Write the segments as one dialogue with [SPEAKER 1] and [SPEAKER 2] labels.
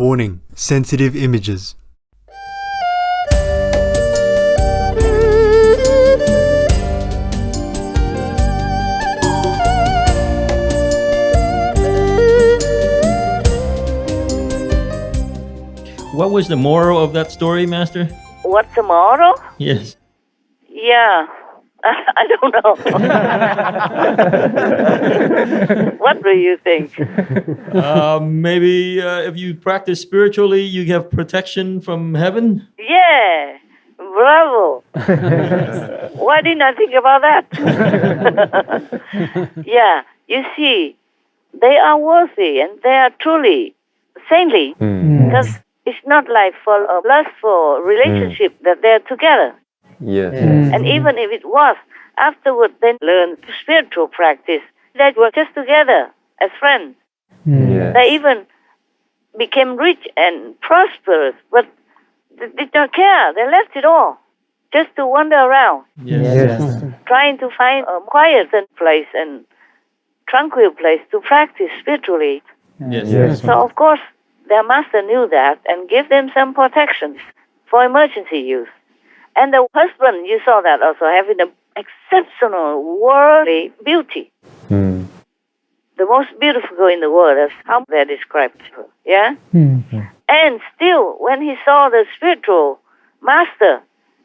[SPEAKER 1] Warning: sensitive images.
[SPEAKER 2] What was the moral of that story, Master?
[SPEAKER 3] What's the moral?
[SPEAKER 2] Yes.
[SPEAKER 3] Yeah, I don't know. What do you think?
[SPEAKER 2] Maybe if you practice spiritually, you have protection from heaven.
[SPEAKER 3] Yeah, bravo. Why didn't I think about that? Yeah, you see, they are worthy and they are truly saintly because it's not like for a lustful relationship that they're together.
[SPEAKER 4] Yes.
[SPEAKER 3] And even if it was, afterward they learned spiritual practice. They were just together as friends.
[SPEAKER 4] Yes.
[SPEAKER 3] They even became rich and prosperous, but they did not care. They left it all just to wander around, trying to find a quiet place and tranquil place to practice spiritually.
[SPEAKER 2] Yes.
[SPEAKER 3] So, of course, their master knew that and gave them some protections for emergency use. And the husband, you saw that also, having an exceptional worldly beauty. The most beautiful girl in the world, that's how they're described. Yeah? And still, when he saw the spiritual master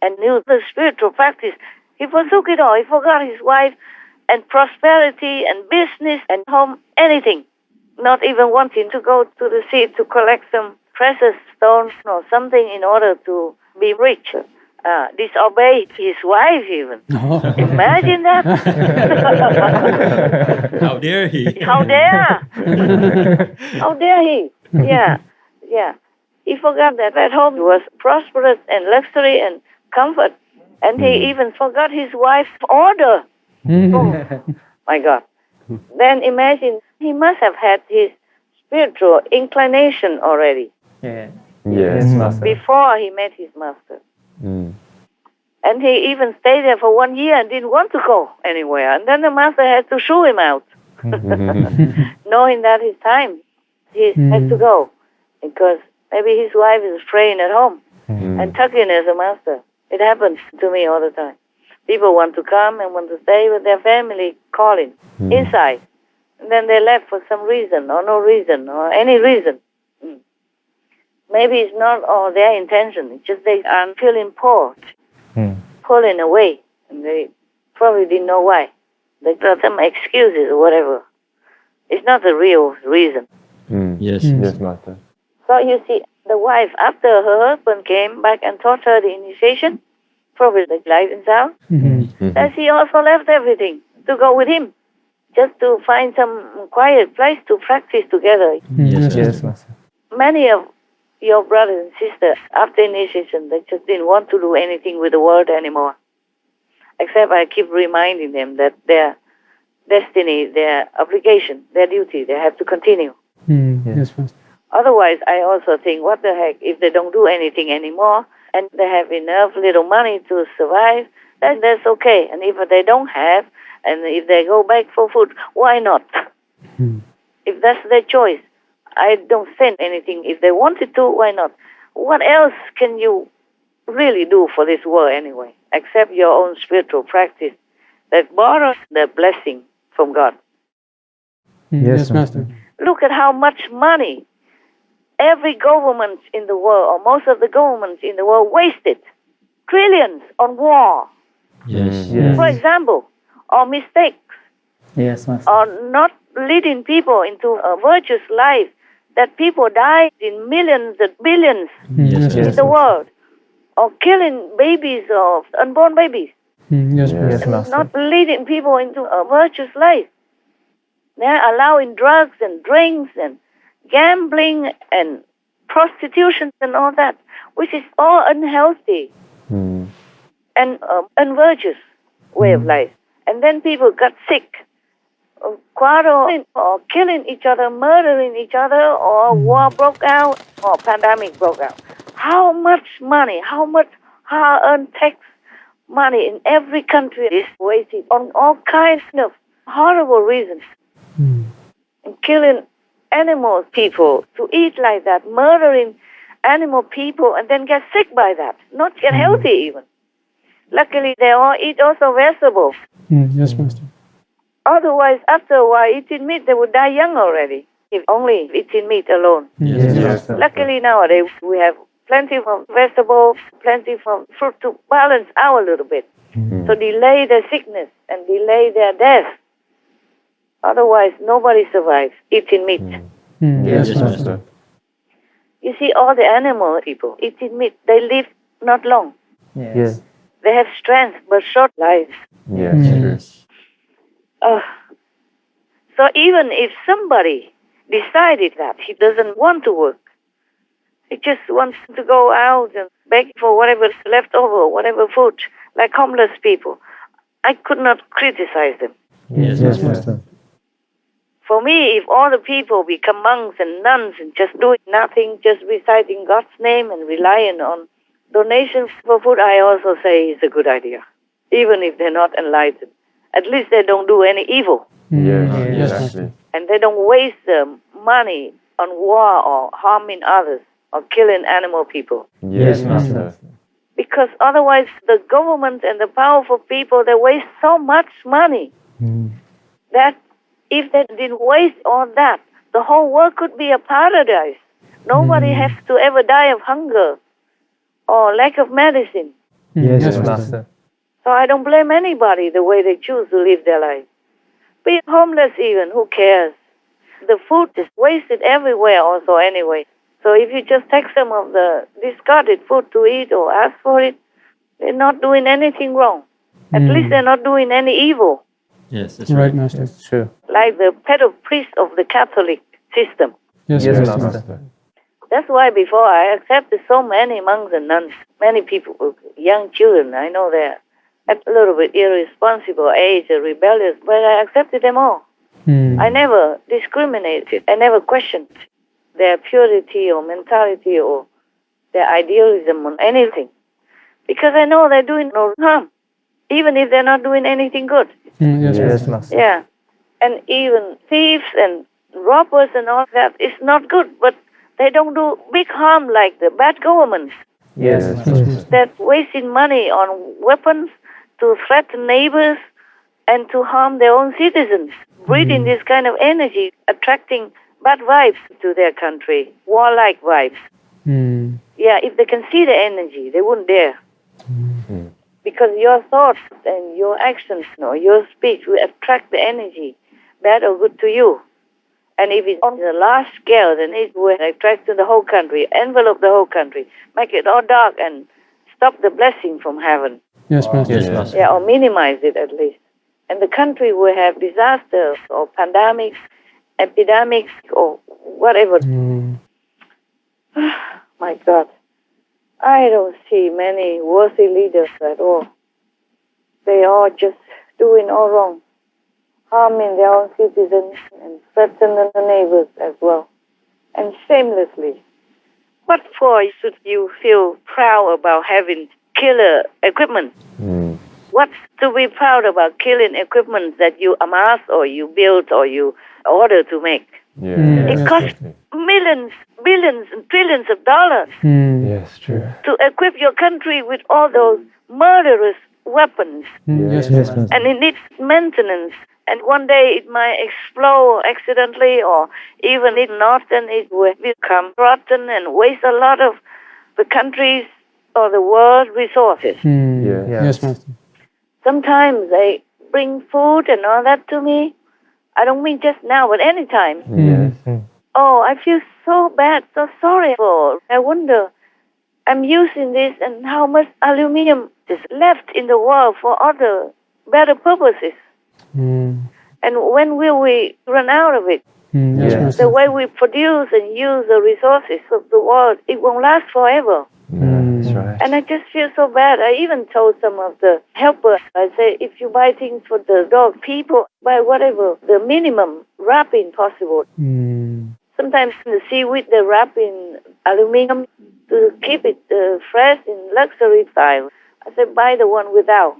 [SPEAKER 3] and knew the spiritual practice, he forsook it all. He forgot his wife and prosperity and business and home, anything. Not even wanting to go to the sea to collect some precious stones or something in order to be rich. Disobeyed his wife even. Imagine that.
[SPEAKER 2] How dare he?
[SPEAKER 3] How dare? How dare he? Yeah. He forgot that at home was prosperous and luxury and comfort. And he even forgot his wife's order. Oh, my God. Then imagine, he must have had his spiritual inclination already.
[SPEAKER 4] Yes, Master.
[SPEAKER 3] Before he met his master. And he even stayed there for 1 year and didn't want to go anywhere. And then the master had to shoo him out, knowing that his time, he has to go. Because maybe his wife is praying at home and tucking as a master. It happens to me all the time. People want to come and want to stay with their family, calling inside. And then they left for some reason or no reason or any reason. Maybe it's not all their intention. It's just they are feeling pulled away. And they probably didn't know why. They got some excuses or whatever. It's not the real reason.
[SPEAKER 2] Yes,
[SPEAKER 4] Master.
[SPEAKER 3] So you see, the wife, after her husband came back and taught her the initiation, probably the guidance out, then she also left everything to go with him, just to find some quiet place to practice together.
[SPEAKER 4] Yes, Master.
[SPEAKER 3] Many of your brothers and sisters, after initiation, they just didn't want to do anything with the world anymore. Except I keep reminding them that their destiny, their obligation, their duty, they have to continue.
[SPEAKER 5] Yes, Master.
[SPEAKER 3] Otherwise, I also think, what the heck, if they don't do anything anymore and they have enough little money to survive, then that's okay. And if they don't have, and if they go back for food, why not? If that's their choice, I don't send anything. If they wanted to, why not? What else can you really do for this world anyway, except your own spiritual practice that borrows the blessing from God?
[SPEAKER 5] Yes, Master.
[SPEAKER 3] Look at how much money every government in the world, or most of the governments in the world, wasted. Trillions on war.
[SPEAKER 2] Yes.
[SPEAKER 3] For example, or mistakes,
[SPEAKER 5] Yes, Master.
[SPEAKER 3] or not leading people into a virtuous life, that people die in millions and billions in the world, or killing babies or unborn babies,
[SPEAKER 5] Yes,
[SPEAKER 4] Yes,
[SPEAKER 5] Master.
[SPEAKER 4] Master.
[SPEAKER 3] not leading people into a virtuous life. They're allowing drugs and drinks and gambling and prostitution and all that, which is all unhealthy and unvirtuous way of life. And then people got sick, quarreling or killing each other, murdering each other, or war broke out, or pandemic broke out. How much money, how much hard-earned tax money in every country is wasted on all kinds of horrible reasons. And killing animal people to eat like that, murdering animal people and then get sick by that, not get healthy even. Luckily, they all eat also vegetables.
[SPEAKER 5] Yes, Master.
[SPEAKER 3] Otherwise, after a while, eating meat, they would die young already, if only eating meat alone.
[SPEAKER 5] Yes,
[SPEAKER 4] Yes.
[SPEAKER 3] Luckily, nowadays, we have plenty of vegetables, plenty of fruit to balance out a little bit. So delay their sickness and delay their death. Otherwise, nobody survives eating meat.
[SPEAKER 5] Yes,
[SPEAKER 2] Yes,
[SPEAKER 5] Master.
[SPEAKER 2] Master.
[SPEAKER 3] You see, all the animal people eating meat, they live not long.
[SPEAKER 4] Yes.
[SPEAKER 3] They have strength but short lives.
[SPEAKER 4] Yes.
[SPEAKER 2] Yes.
[SPEAKER 3] So even if somebody decided that he doesn't want to work, he just wants to go out and beg for whatever's left over, whatever food, like homeless people, I could not criticize them.
[SPEAKER 2] Yes,
[SPEAKER 5] Yes,
[SPEAKER 2] Master.
[SPEAKER 5] Master.
[SPEAKER 3] For me, if all the people become monks and nuns and just doing nothing, just reciting God's name and relying on donations for food, I also say it's a good idea, even if they're not enlightened. At least they don't do any evil,
[SPEAKER 4] Yes.
[SPEAKER 5] Yes,
[SPEAKER 4] Exactly.
[SPEAKER 5] Master.
[SPEAKER 3] and they don't waste money on war or harming others or killing animal people.
[SPEAKER 4] Yes, Master.
[SPEAKER 3] Because otherwise, the government and the powerful people, they waste so much money that if they didn't waste all that, the whole world could be a paradise. Nobody has to ever die of hunger or lack of medicine.
[SPEAKER 5] Yes,
[SPEAKER 4] Yes,
[SPEAKER 5] Master.
[SPEAKER 4] Master.
[SPEAKER 3] So I don't blame anybody the way they choose to live their life. Be homeless even, who cares? The food is wasted everywhere also anyway. So if you just take some of the discarded food to eat or ask for it, they're not doing anything wrong. At least they're not doing any evil,
[SPEAKER 2] Yes, that's
[SPEAKER 5] Right,
[SPEAKER 2] right.
[SPEAKER 5] Master.
[SPEAKER 4] It's true.
[SPEAKER 3] like the pedo priest of the Catholic system.
[SPEAKER 5] Yes,
[SPEAKER 4] Yes,
[SPEAKER 5] Master.
[SPEAKER 4] Master.
[SPEAKER 3] That's why before I accepted so many monks and nuns, many people, young children, I know they're at a little bit irresponsible age, rebellious, but I accepted them all. I never discriminated. I never questioned their purity or mentality or their idealism on anything. Because I know they're doing no harm, even if they're not doing anything good.
[SPEAKER 5] Yes,
[SPEAKER 4] Yes,
[SPEAKER 5] Master.
[SPEAKER 4] Master.
[SPEAKER 3] Yeah. And even thieves and robbers and all that is not good, but they don't do big harm like the bad governments
[SPEAKER 4] Yes,
[SPEAKER 5] Yes,
[SPEAKER 4] Master.
[SPEAKER 5] Master.
[SPEAKER 3] that wasting money on weapons to threaten neighbors and to harm their own citizens, breeding this kind of energy, attracting bad vibes to their country, warlike vibes. Yeah, if they can see the energy, they wouldn't dare. Because your thoughts and your actions, your speech will attract the energy, bad or good to you. And if it's on the large scale, then it will attract to the whole country, envelope the whole country, make it all dark and stop the blessing from heaven.
[SPEAKER 5] Yes, Master.
[SPEAKER 2] Yes, Master.
[SPEAKER 3] Yeah, or minimize it at least. And the country will have disasters or pandemics, epidemics, or whatever. My God. I don't see many worthy leaders at all. They are just doing all wrong, harming their own citizens and threatening the neighbors as well, and shamelessly. What for should you feel proud about having killer equipment? What's to be proud about killing equipment that you amass or you build or you order to make?
[SPEAKER 4] Yes.
[SPEAKER 3] It costs millions, billions, and trillions of dollars
[SPEAKER 4] Yes, true.
[SPEAKER 3] to equip your country with all those murderous weapons.
[SPEAKER 5] Yes, Master.
[SPEAKER 3] And it needs maintenance. And one day it might explode accidentally, or even if not, then it will become rotten and waste a lot of the country's or the world's resources.
[SPEAKER 5] Yes, Master.
[SPEAKER 3] Sometimes they bring food and all that to me. I don't mean just now, but anytime.
[SPEAKER 4] Yes.
[SPEAKER 3] Oh, I feel so bad, so sorry for. I wonder, I'm using this and how much aluminum is left in the world for other better purposes. And when will we run out of it?
[SPEAKER 5] Yes,
[SPEAKER 4] Yes.
[SPEAKER 5] Master.
[SPEAKER 3] The way we produce and use the resources of the world, it won't last forever.
[SPEAKER 4] That's right.
[SPEAKER 3] And I just feel so bad. I even told some of the helpers, I say, if you buy things for the dog, people buy whatever, the minimum wrapping possible. Sometimes in the seaweed, they wrap in aluminum to keep it fresh in luxury style. I said, buy the one without.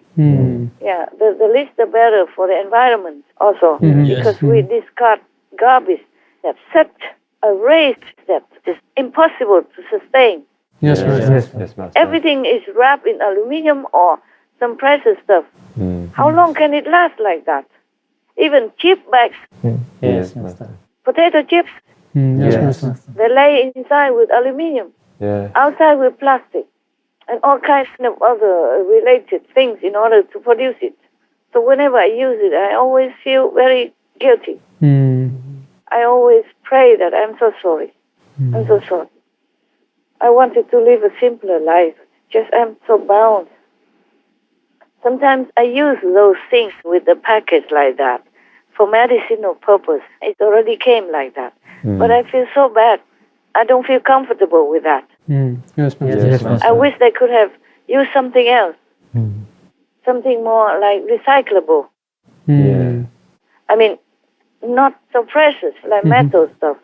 [SPEAKER 3] Yeah, the least the better for the environment also.
[SPEAKER 2] Yes.
[SPEAKER 3] Because we discard garbage step, such a raised step is impossible to sustain.
[SPEAKER 5] Yes, Master.
[SPEAKER 4] Yes, Master.
[SPEAKER 3] Everything is wrapped in aluminum or some precious stuff. How long can it last like that? Even chip bags,
[SPEAKER 4] Yes, Master.
[SPEAKER 3] potato chips,
[SPEAKER 5] Yes,
[SPEAKER 4] Yes.
[SPEAKER 5] Master.
[SPEAKER 3] they lay inside with aluminum,
[SPEAKER 4] Yeah.
[SPEAKER 3] outside with plastic, and all kinds of other related things in order to produce it. So whenever I use it, I always feel very guilty. I always pray that I'm so sorry. I'm so sorry. I wanted to live a simpler life. Just I'm so bound. Sometimes I use those things with the package like that for medicinal purpose. It already came like that. But I feel so bad. I don't feel comfortable with that.
[SPEAKER 5] Yes, Master.
[SPEAKER 4] Yes, Master.
[SPEAKER 3] I wish they could have used something else. Something more like recyclable.
[SPEAKER 4] Yeah.
[SPEAKER 3] I mean, not so precious like metal stuff.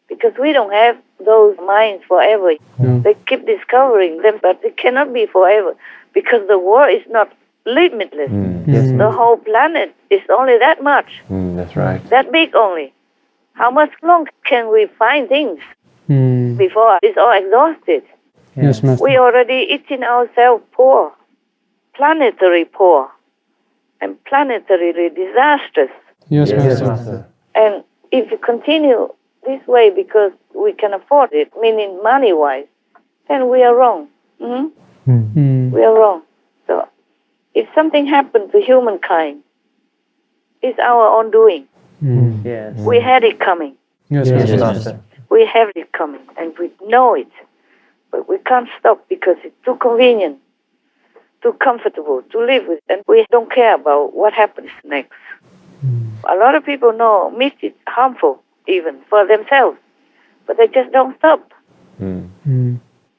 [SPEAKER 3] Because we don't have those mines forever.
[SPEAKER 5] No.
[SPEAKER 3] They keep discovering them, but it cannot be forever. Because the world is not limitless.
[SPEAKER 4] Yes,
[SPEAKER 3] The whole planet is only that much.
[SPEAKER 4] That's right.
[SPEAKER 3] That big only. How much long can we find things before it's all exhausted?
[SPEAKER 5] Yes, Master.
[SPEAKER 3] We already eating ourselves poor, planetary poor, and planetarily disastrous.
[SPEAKER 5] Yes,
[SPEAKER 4] Yes,
[SPEAKER 5] Master.
[SPEAKER 4] Master.
[SPEAKER 3] And if you continue this way because we can afford it, meaning money-wise, then we are wrong. We are wrong. So if something happened to humankind, it's our own doing.
[SPEAKER 4] Yes.
[SPEAKER 3] We had it coming.
[SPEAKER 5] Yes,
[SPEAKER 4] Yes,
[SPEAKER 5] Master.
[SPEAKER 4] Master.
[SPEAKER 3] We have it coming, and we know it. But we can't stop because it's too convenient, too comfortable to live with, and we don't care about what happens next. A lot of people know meat is harmful, even for themselves, but they just don't stop,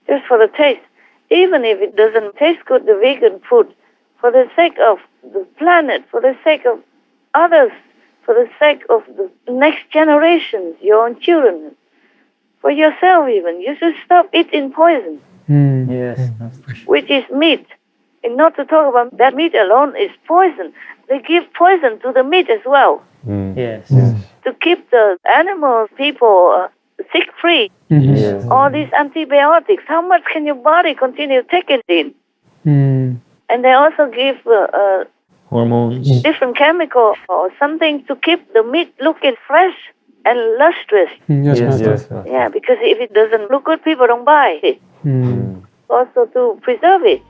[SPEAKER 3] just for the taste. Even if it doesn't taste good, the vegan food, for the sake of the planet, for the sake of others, for the sake of the next generations, your own children, for yourself even, you should stop eating poison,
[SPEAKER 4] Yes.
[SPEAKER 3] which is meat. And not to talk about that meat alone is poison. They give poison to the meat as well
[SPEAKER 4] Yes.
[SPEAKER 3] to keep the animals, people sick-free.
[SPEAKER 4] Yes.
[SPEAKER 3] All these antibiotics, how much can your body continue taking in? And they also give
[SPEAKER 2] Hormones.
[SPEAKER 3] different chemical or something to keep the meat looking fresh and lustrous.
[SPEAKER 5] Yes,
[SPEAKER 4] Yes,
[SPEAKER 5] Master.
[SPEAKER 4] yes, Master.
[SPEAKER 3] Yeah, because if it doesn't look good, people don't buy it. Also to preserve it.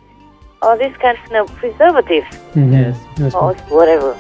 [SPEAKER 3] All these kinds of preservatives
[SPEAKER 5] Yes,
[SPEAKER 3] or
[SPEAKER 5] Master.
[SPEAKER 3] whatever.